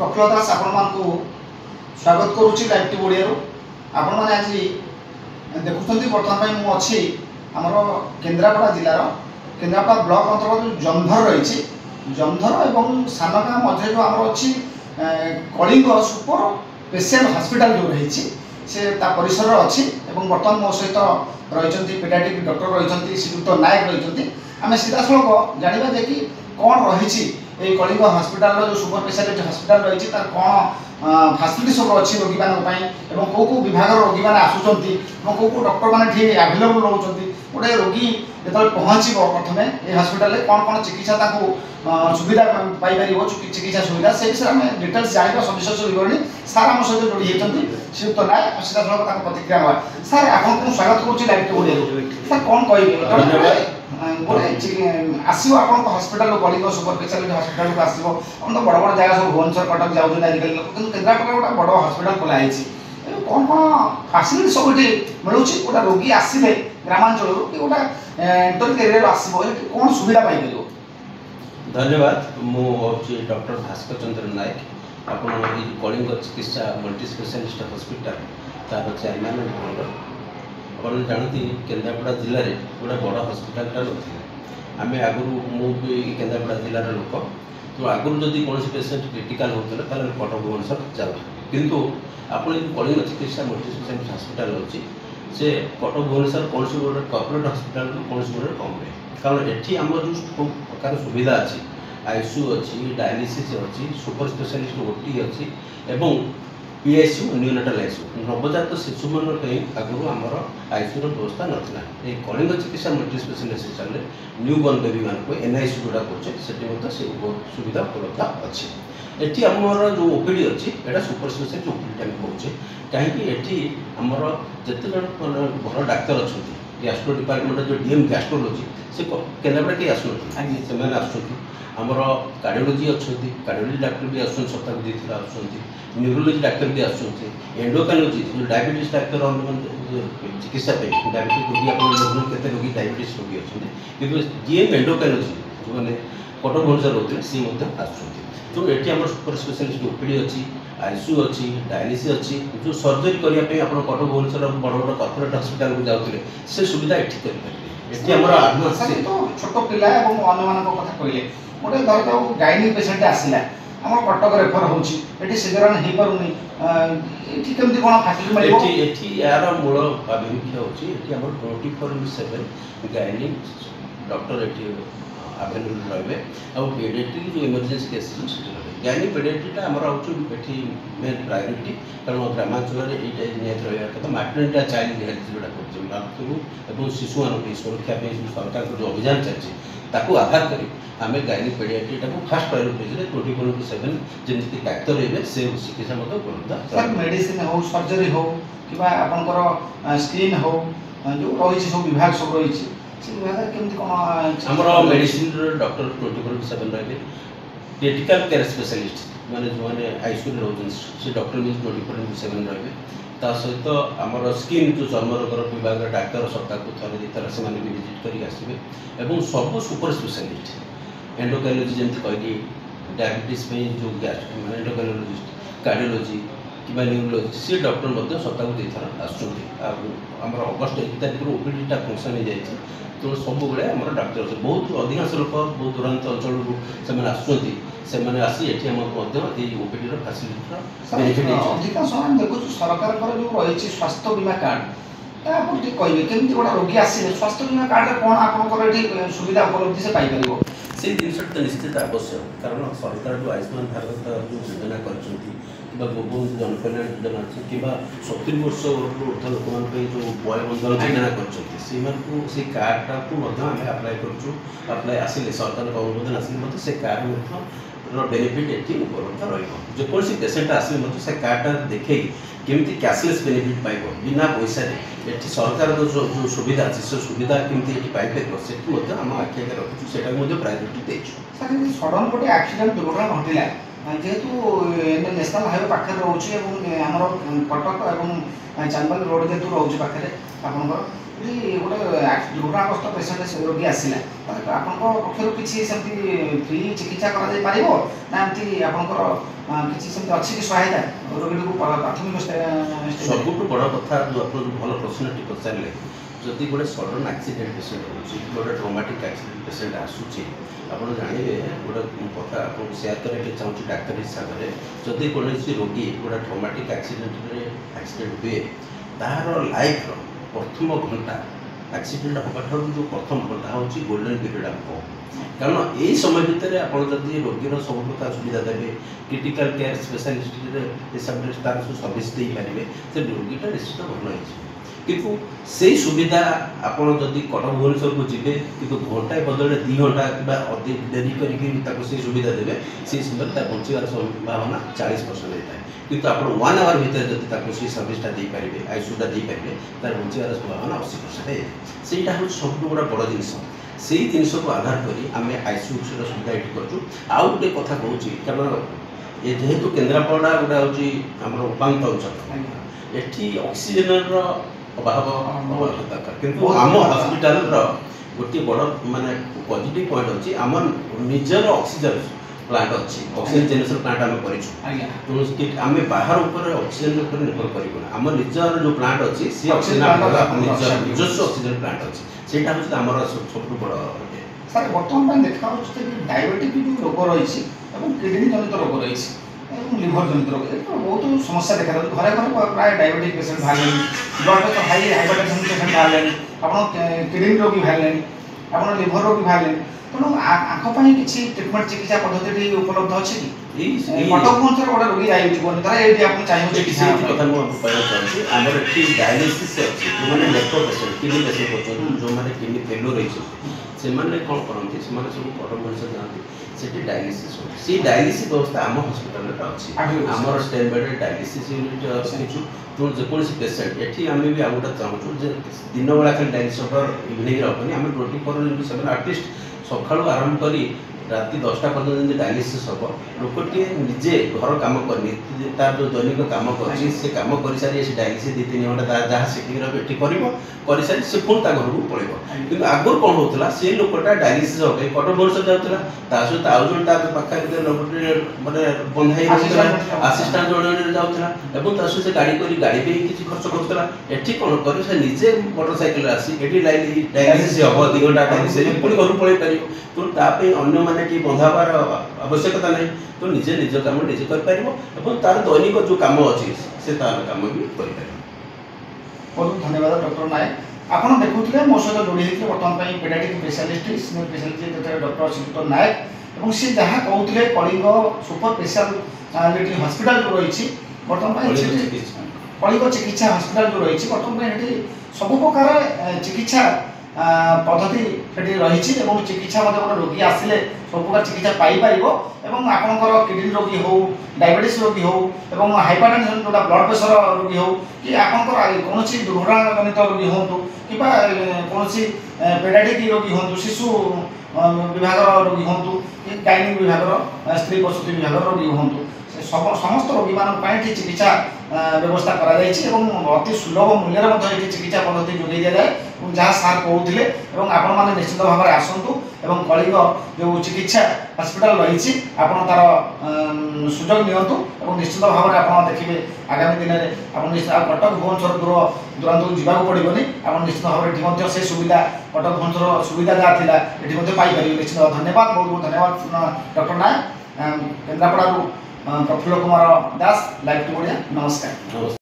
प्रफुल्ल दास आपको स्वागत करुच्ची live T Odia आपण मैंने आज देखुं बर्तमान मुझे आमर केन्द्रापड़ा जिलार केन्द्रापड़ा ब्लॉक अंतर्गत जमधर रही जमधर और सानगाँ मध्य जो आम अच्छी कलिंग सुपर स्पेशल हॉस्पिटल जो रही से परिसर अच्छी बर्तमान मो सहित रही पेडियाट्रिक डॉक्टर रही श्रीयुक्त नायक रही आम सीधा सड़क जानवा जे कि कौन रही कलिंग हॉस्पिटल जो सुपर स्पेशलिटी हॉस्पिटल रही तार कौन फैसिलिटी सब अच्छी रोगी मानी कौ कौ विभाग रोगी मैंने आसुँच कौ कौ डॉक्टर मैंने ठीक आवेलेबल रोच गोटे रोगी जो पहुँच प्रथम ये हॉस्पिटल कौन कौन चिकित्सा सुविधा पाइपर चिकित्सा सुविधा से विषय में डिटेल्स जानवा सविशेष विवरणी सार आम सहित जोड़ी होती श्रीयुक्त नायक सीधा सड़क प्रतिक्रिया ना सार आपको स्वागत करुच्ची लाइव ओडिया सर कौन कहे गोटे आसो आप hospital Kalinga super speciality hospital को आसो तो बड़ बड़ जगह सब भुवनेश्वर कटक जाऊँ आजिकल लोक कि केन्द्रापड़ा गोटे बड़ हस्पिटाल खोलाई कौन कौन फैसिलिटी सब ये मिलूँ गोटे रोगी आसवे ग्रामांचल कि गोटे इंटरिक एरिया आसो कौन सुविधा पाइपर। धन्यवाद मुझे डॉक्टर भास्कर चंद्र नायक आप कलिंग चिकित्सा मल्टी स्पेशलिस्ट हॉस्पिटल तार चेयरमैन फाउंडर आप जानती केन्द्रापड़ा जिले में गोटे बड़ हॉस्पिटलटा ना आम आगुरी मुझे केन्द्रापड़ा जिलार लोक तो आगुरी जदि कौन पेसेंट क्रिटिकाल होते कटक भुवनेश्वर जाऊ किंतु आप कलिंग चिकित्सा मल्टी स्पेशलिस्ट हॉस्पिटल अच्छी से कटक भुवनेश्वर कौन सी गोटे कॉर्पोरेट हॉस्पिटल कौन सी गोटे कम है कारण एटी आम जो सब प्रकार सुविधा अच्छी आईसीयू अच्छी डायलिसिस अच्छी सुपर स्पेशलिस्ट ओटी अच्छी एवं पीएसयू न्यूनेटाल आईसीयू नवजात शिशु मान आगुरी आमर आईसीयू व्यवस्था नाला ये कलिंग चिकित्सा multi specialist hospital new burn baby मान को एनआईसी जोड़ा करें से सुविधा उपलब्ध अच्छी एटी आमर जो ओपीडी अच्छी यहाँ सुपर स्पेशलिस्ट ओपीडी आम कहे कहीं आमर जिते जन भल डाक्तर अच्छा गैस्ट्रो डिपार्टमेंट जो डीएम गैस्ट्रोलोजी से केन्द्रापड़ा कहीं आसुना आमर कार्डियोलोजी अच्छा कार्डियोलोजी डाक्टर भी आस सप्ताह को दुई आस न्यूरोलोजी डाक्तर भी आसुँच एंडोक्राइनोलॉजी जो डायबिटीज डाक्तर चिकित्सा डायबिटीज रोगी आप केते रोगी डायबिटीज रोगी अच्छा कि डीएम एंडोक्राइनोलॉजी जो मैंने कटक भुवनेश्वर रोते सी आसुँच तो ये आम सुपर स्पेशलिस्ट ओपीडी अच्छी आईसीयू अच्छी डायलिसिस अच्छी जो सर्जरी करने आप कटक भुवनेश्वर बड़ बड़ कॉर्पोरेट हॉस्पिटल को जाते से सुविधा ये करें तो छोट पिला अन्य मान कथा कहले गोटे धर तो गाइनिक पेसेंट आसला आम कटक रेफर होती सिजरन हो पारुनी ये कमी कौन फैसिलिटी यार मूल आभिमुख्य होती 24/7 गाइनिक डॉक्टर ये आवेलेबल रहे और पेडियाट्रिक जो इमरजेंसी केसेस गाइनिक पेडियाट्रिकटा आमर ये मेन प्रायोरीटी कारण ग्रामांचल ये निहत रहा मैटरनिटी चाइल्ड हेल्थ जोड़ा कर मातृ और शिशु मान सुरक्षा सरकार जो अभियान चलती ताकू आधार कर आम गाइनिक पेडियाट्रिकटा को फास्ट प्रायोरीटी 24/7 जमी डाक्तर रही से चिकित्सा उपलब्ध मेडिसिन हो सर्जरी हो कि आपंकर स्क्रीन हो जो रही सब विभाग सब रही आमर मेडिसिन डॉक्टर 24/7 रहे क्रिटिकल केयर स्पेशलिस्ट माने जो मैंने आईसीयू रोज से डॉक्टर भी 24/7 रहे ता सहित आमर स्किन जो चर्म रोगर विभाग डाक्तर सप्ताह को थे दुईथर से विजिट कर आसवे और सब सुपर स्पेशलिस्ट एंडोक्राइनोलॉजी जमी कहली डायबिटीज जो मैंने एंडोक्राइनोलॉजिस्ट कार्डियोलॉजी कि न्यूरोलॉजी सी डॉक्टर सप्ताह को दुईथर आसमर अगस्ट 1 तारिख ओपीडीटा फंक्शन हो जाए तो सब बड़े आम डाक्तर अच्छे बहुत अधिकांश लोक बहुत दूरांत अंचल से आसी ये ओपीडी फैसिलिटी अधिकांश देखो सरकार जो रही स्वास्थ्य बीमा कार्ड आप कहे केमी गोटे रोगी आसे स्वास्थ्य बीमा कार्ड कौन आप सुविधा उपलब्धि से पाइपर से जिनसा तो निश्चित आवश्यक कारण सरकार जो आयुष्मान भारत जो योजना कर गोपबंधु जनकल्याण योजना अच्छी कि 70 वर्ष ऊर्ध लोक जो वय बंधन योजना कर कार्डटा को आम आप्लाय कर आसिले सरकार अनुमोदन आसिले से कार्ड बेनिफिट ये उपलब्ध रोसी पेसेंट आसिले से कार्डटा देखे केमती कैशलेस बेनिफिट पाइब बिना पैसा ये सरकार जो सुविधा अच्छी से सुविधा केमती ये पाइपर से आम आखि आगे रखी से प्रायोरीटी देचु सडन गोटे एक्सीडेंट दुर्घटना घटला जेहेतु नेशनल हाईवे पाखे रोचे आमर कटक और चांदबाली रोड जेहतु रोचे पाखे आपंकर ଯଦି ଗୋଟେ ଦୁର୍ଘଟଣାଗ୍ରସ୍ତ ପେସେଣ୍ଟ ସେ ରୋଗୀ ଆସିଲା ତାହେଲେ ଆପଣଙ୍କ ପକ୍ଷରୁ କିଛି ସେମିତି ଫ୍ରି ଚିକିତ୍ସା କରାଯାଇ ପାରିବ ନା ଏମିତି ଆପଣଙ୍କର କିଛି ସେମିତି ଅଛି କି ସହାୟତା ରୋଗୀକୁ ପ୍ରାଥମିକ ସବୁଠୁ ବଡ଼ କଥା ଯେଉଁ ଆପଣ ଭଲ ପ୍ରଶ୍ନଟି ପଚାରିଲେ ଯଦି ଗୋଟେ ସଡନ୍ ଆକ୍ସିଡେଣ୍ଟ ପେସେଣ୍ଟ ହେଉଛି ଗୋଟେ ଟ୍ରମାଟିକ୍ ଆକ୍ସିଡେଣ୍ଟ ପେସେଣ୍ଟ ଆସୁଛି ଆପଣ ଜାଣିବେ ଗୋଟେ କଥା ଆପଣଙ୍କୁ ସେୟାର କରିବାକୁ ଚାହୁଁଛି ଡାକ୍ତର ହିସାବରେ ଯଦି କୌଣସି ରୋଗୀ ଗୋଟେ ଟ୍ରମାଟିକ୍ ଆକ୍ସିଡେଣ୍ଟରେ ଆକ୍ସିଡେଣ୍ଟ ହୁଏ ତାହାର ଲାଇଫ୍ର ପ୍ରଥମ ଘଣ୍ଟା ଆକ୍ସିଡେଣ୍ଟ ହେବାଠାରୁ ଯେଉଁ ପ୍ରଥମ ଘଣ୍ଟା ହେଉଛି ଗୋଲ୍ଡେନ୍ ପିରିୟଡ଼ ଆମେ କହୁ କାରଣ ଏଇ ସମୟ ଭିତରେ ଆପଣ ଯଦି ରୋଗୀର ସବୁ ପ୍ରକାର ସୁବିଧା ଦେବେ କ୍ରିଟିକାଲ୍ କେୟାର ସ୍ପେଶାଲିଷ୍ଟରେ ହିସାବରେ ତାର ସବୁ ସର୍ଭିସ୍ ଦେଇପାରିବେ ସେ ରୋଗୀଟା ନିଶ୍ଚିତ ଭଲ ହେଇଯିବ କିନ୍ତୁ ସେଇ ସୁବିଧା ଆପଣ ଯଦି କଟକ ଭୁବନେଶ୍ୱରକୁ ଯିବେ କିନ୍ତୁ ଘଣ୍ଟାଏ ବଦଳରେ 2 ଘଣ୍ଟା କିମ୍ବା ଅଧିକ ଡେରି କରିକି ତାକୁ ସେଇ ସୁବିଧା ଦେବେ ସେଇ ସମୟରେ ତା ବଞ୍ଚିବାର ସମ୍ଭାବନା 40% ହେଇଥାଏ କିନ୍ତୁ ଆପଣ 1 ଆୱାର ଭିତରେ ଯଦି ତାକୁ ସେଇ ସର୍ଭିସଟା ଦେଇପାରିବେ ଆଇସିୟୁଟା ଦେଇପାରିବେ ତାର ବଞ୍ଚିବାର ସମ୍ଭାବନା 80% ହେଇଥାଏ ସେଇଟା ହେଉଛି ସବୁଠୁ ଗୋଟେ ବଡ଼ ଜିନିଷ ସେଇ ଜିନିଷକୁ ଆଧାର କରି ଆମେ ଆଇସିୟୁର ସୁବିଧା ଏଠି କରୁଛୁ ଆଉ ଗୋଟେ କଥା କହୁଛି କାରଣ ଏ ଯେହେତୁ କେନ୍ଦ୍ରାପଡ଼ା ଗୋଟେ ହେଉଛି ଆମର ଉପାନ୍ତ ଅଞ୍ଚଳ ଏଠି ଅକ୍ସିଜେନର ଅଭାବ ଦରକାର କିନ୍ତୁ ଆମ ହସ୍ପିଟାଲର ଗୋଟିଏ ବଡ଼ ମାନେ ପଜିଟିଭ ପଏଣ୍ଟ ଅଛି ଆମର ନିଜର ଅକ୍ସିଜେନ ପ୍ଲାଣ୍ଟ ଅଛି ଅକ୍ସିଜେନ ଜେନେରେସନ ପ୍ଲାଣ୍ଟ ଆମେ କରିଛୁ କୌଣସି ଆମେ ବାହାର ଉପରେ ଅକ୍ସିଜେନ ଉପରେ ନିର୍ଭର କରିବୁନି ଆମ ନିଜର ଯେଉଁ ପ୍ଲାଣ୍ଟ ଅଛି ସେ ଅକ୍ସିଜେନ ନିଜସ୍ୱ ଅକ୍ସିଜେନ ପ୍ଲାଣ୍ଟ ଅଛି ସେଇଟା ହେଉଛି ଆମର ସବୁଠୁ ବଡ଼ ସାର୍ ବର୍ତ୍ତମାନ ପାଇଁ ଦେଖାଯାଉଛି ଯେ ଡାଇବେଟିକ୍ ଯେଉଁ ରୋଗ ରହିଛି ଏବଂ କିଡନୀ ଜନିତ ରୋଗ ରହିଛି ଏବଂ লিভর জনিত রোগ এটা ବହୁତ ସମସ୍ୟା ଦେଖାଯାଉଛି ଘରେ ଘରେ ପ୍ରାୟ ଡାଇବେଟିକ୍ ପେସେଣ୍ଟ ବାହାରିଲେଣି blood pressure high hypertension patient ବାହାରିଲେଣି ଆପଣ କିଡନୀ ରୋଗୀ ବାହାରିଲେଣି ଆପଣ ଲିଭର ରୋଗୀ ବାହାରିଲେଣି ତେଣୁ ଆଙ୍କ ପାଇଁ କିଛି ଟ୍ରିଟମେଣ୍ଟ ଚିକିତ୍ସା ପଦ୍ଧତି ଉପଲବ୍ଧ ଅଛି କି କଟକ ଭୁବନେଶ୍ୱର ଗୋଟେ ରୋଗୀ ଯାଇଯିବନି ତାର ଏଇଠି ଆପଣ ଚାହିଁବେ ଚିକିତ୍ସା କଥା ମୁଁ କହିବାକୁ ଚାହୁଁଛି ଆମର ଏଠି ଡାୟାଲିସିସ୍ ଅଛି ଯେଉଁମାନେ ନେଫ୍ରୋ ପେସେଣ୍ଟ କିଡନୀ ପେସେଣ୍ଟ କରୁଛନ୍ତି ଯେଉଁମାନେ କିଡନୀ ଫେଲୁଅର୍ ହେଇଛନ୍ତି ସେମାନେ କ'ଣ କରନ୍ତି ସେମାନେ ସବୁ କଟକ ଭୁବନେଶ୍ୱର ଯାଆନ୍ତି ସେଠି ଡାୟାଲିସିସ୍ ହେଉଛି ସେଇ ଡାୟାଲିସିସ୍ ବ୍ୟବସ୍ଥା ଆମ ହସ୍ପିଟାଲରେ ଅଛି ଆମର ଷ୍ଟେନ୍ ବେଡ଼୍ ଡାୟାଲିସିସ୍ ୟୁନିଟ୍ ରଖିଛୁ ତେଣୁ ଯେକୌଣସି ପେସେଣ୍ଟ ଏଠି ଆମେ ବି ଆଉ ଗୋଟେ ଚାହୁଁଛୁ ଯେ ଦିନବେଳା ଖାଲି ଡାୟାଲିସିସ୍ ହେବ ଇଭିନିଂରେ ହେବନି ଆମେ 24/7 ଆଟଲିଷ୍ଟ ସକାଳୁ ଆରମ୍ଭ କରି ରାତି 10ଟା ପର୍ଯ୍ୟନ୍ତ ଯେମିତି ଡାୟାଲିସିସ୍ ହେବ ଲୋକଟିଏ ନିଜେ ଘର କାମ କରିନି ତାର ଯେଉଁ ଦୈନିକ କାମ କରୁଛି ସେ କାମ କରିସାରି ସେ ଡାୟାଲିସିସ୍ 2-3 ଘଣ୍ଟା ତାର ଯାହା ସେଟିଂ ରହିବ ଏଠି କରିବ କରିସାରି ସେ ପୁଣି ତା ଘରକୁ ପଳେଇବ କିନ୍ତୁ ଆଗରୁ କ'ଣ ହେଉଥିଲା ସେ ଲୋକଟା ଡାୟାଲିସିସ୍ ହେବା ପାଇଁ କଟକ ଭୁବନେଶ୍ୱର ଯାଉଥିଲା ତା ସହିତ ଆଉ ଜଣେ ତା ପାଖରେ ମାନେ ବନ୍ଧା ହେଇ ରହୁଥିଲା ଆସିଷ୍ଟାଣ୍ଟ ଜଣେ ଯାଉଥିଲା ଏବଂ ତା ସହିତ ସେ ଗାଡ଼ି କରି ଗାଡ଼ି ପାଇଁ କିଛି ଖର୍ଚ୍ଚ କରୁଥିଲା ଏଠି କ'ଣ କରିବ ସେ ନିଜେ ମୋଟରସାଇକେଲରେ ଆସି ଏଠି ଡାୟାଲିସିସ୍ ହେବ 2 ଘଣ୍ଟା ଡାୟାଲିସିସ୍ ପୁଣି ଘରକୁ ପଳେଇ ପାରିବ ତେଣୁ ତା ପାଇଁ ଅନ୍ୟମାନେ କି ବନ୍ଧା ହେବାର ଆବଶ୍ୟକତା ନାହିଁ ତ ନିଜେ ନିଜ କାମ ନିଜେ କରିପାରିବ ଏବଂ ତାର ଦୈନିକ ଯେଉଁ କାମ ଅଛି ସେ ତାର କାମ ବି କରିପାରିବ। ବହୁତ ଧନ୍ୟବାଦ ଡକ୍ଟର ନାୟକ ଆପଣ ଦେଖୁଥିଲେ ମୋ ସହିତ ଯୋଡ଼ି ହେଇଥିଲେ ବର୍ତ୍ତମାନ ପାଇଁ paediatric specialist senior specialist doctor Shriyukta Nayak ଏବଂ ସେ ଯାହା କହୁଥିଲେ କଳିଙ୍ଗ ସୁପର ସ୍ପେଶାଲିଟି ହସ୍ପିଟାଲ ଯେଉଁ ରହିଛି ବର୍ତ୍ତମାନ ପାଇଁ କଳିଙ୍ଗ ଚିକିତ୍ସା ହସ୍ପିଟାଲ ଯେଉଁ ରହିଛି ବର୍ତ୍ତମାନ ପାଇଁ ଏଠି ସବୁ ପ୍ରକାର ଚିକିତ୍ସା ପଦ୍ଧତି ସେଠି ରହିଛି ଏବଂ ଚିକିତ୍ସା ମଧ୍ୟ ଗୋଟେ ରୋଗୀ ଆସିଲେ ସବୁ ପ୍ରକାର ଚିକିତ୍ସା ପାଇପାରିବ ଏବଂ ଆପଣଙ୍କର କିଡନୀ ରୋଗୀ ହେଉ ଡାଇବେଟିସ୍ ରୋଗୀ ହେଉ ଏବଂ ହାଇପରଟେନସନ୍ ଯେଉଁଟା ବ୍ଲଡ଼ ପ୍ରେସର ରୋଗୀ ହେଉ କି ଆପଣଙ୍କର କୌଣସି ଦୁର୍ଘଟଣାଜନିତ ରୋଗୀ ହୁଅନ୍ତୁ କିମ୍ବା କୌଣସି ପେଡିଆଟ୍ରିକ୍ ରୋଗୀ ହୁଅନ୍ତୁ ଶିଶୁ ବିଭାଗର ରୋଗୀ ହୁଅନ୍ତୁ କି ଗାଇନିକ୍ ବିଭାଗର ସ୍ତ୍ରୀ ପ୍ରସୂତି ବିଭାଗର ରୋଗୀ ହୁଅନ୍ତୁ ସମସ୍ତ ରୋଗୀମାନଙ୍କ ପାଇଁ ଏଠି ଚିକିତ୍ସା ବ୍ୟବସ୍ଥା କରାଯାଇଛି ଏବଂ ଅତି ସୁଲଭ ମୂଲ୍ୟରେ ମଧ୍ୟ ଏଠି ଚିକିତ୍ସା ପଦ୍ଧତି ଯୋଗାଇ ଦିଆଯାଏ ଏବଂ ଯାହା ସାର୍ କହୁଥିଲେ ଏବଂ ଆପଣମାନେ ନିଶ୍ଚିତ ଭାବରେ ଆସନ୍ତୁ ଏବଂ କଳିଙ୍ଗ ଯେଉଁ ଚିକିତ୍ସା ହସ୍ପିଟାଲ ରହିଛି ଆପଣ ତାର ସୁଯୋଗ ନିଅନ୍ତୁ ଏବଂ ନିଶ୍ଚିତ ଭାବରେ ଆପଣ ଦେଖିବେ ଆଗାମୀ ଦିନରେ ଆପଣ ନିଶ୍ଚିତ କଟକ ଭୁବନେଶ୍ୱର ଦୂରାନ୍ତକୁ ଯିବାକୁ ପଡ଼ିବନି ଆପଣ ନିଶ୍ଚିତ ଭାବରେ ଏଠି ମଧ୍ୟ ସେ ସୁବିଧା କଟକ ଭୁବନେଶ୍ୱର ସୁବିଧା ଯାହା ଥିଲା ଏଠି ମଧ୍ୟ ପାଇପାରିବେ ନିଶ୍ଚିତ ଧନ୍ୟବାଦ ବହୁତ ବହୁତ ଧନ୍ୟବାଦ ଡକ୍ଟର ନାୟକ କେନ୍ଦ୍ରାପଡ଼ାରୁ ପ୍ରଫୁଲ୍ଲ କୁମାର ଦାସ ଲାଇଭ୍ ଟୁ ଓଡ଼ିଆ ନମସ୍କାର।